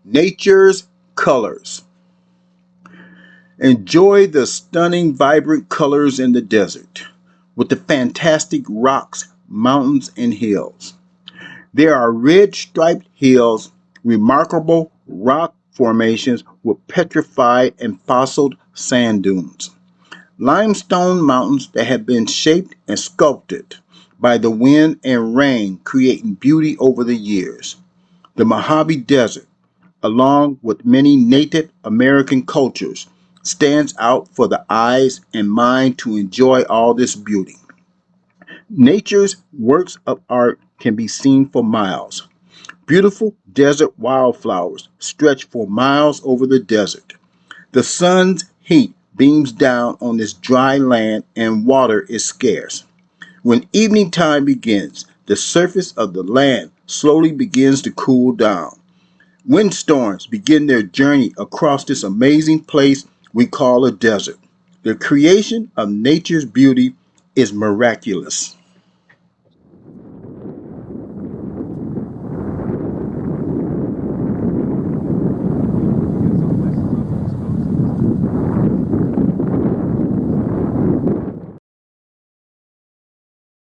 Nature's colors. Enjoy the stunning, vibrant colors in the desert with the fantastic rocks, mountains, and hills. There are red striped hills, remarkable rock formations with petrified and fossiled sand dunes, limestone mountains that have been shaped and sculpted by the wind and rain, creating beauty over the years. The Mojave Desert, along with many Native American cultures, stands out for the eyes and mind to enjoy all this beauty. Nature's works of art can be seen for miles. Beautiful desert wildflowers stretch for miles over the desert. The sun's heat beams down on this dry land and water is scarce. When evening time begins, the surface of the land slowly begins to cool down. Windstorms begin their journey across this amazing place we call a desert. The creation of nature's beauty is miraculous.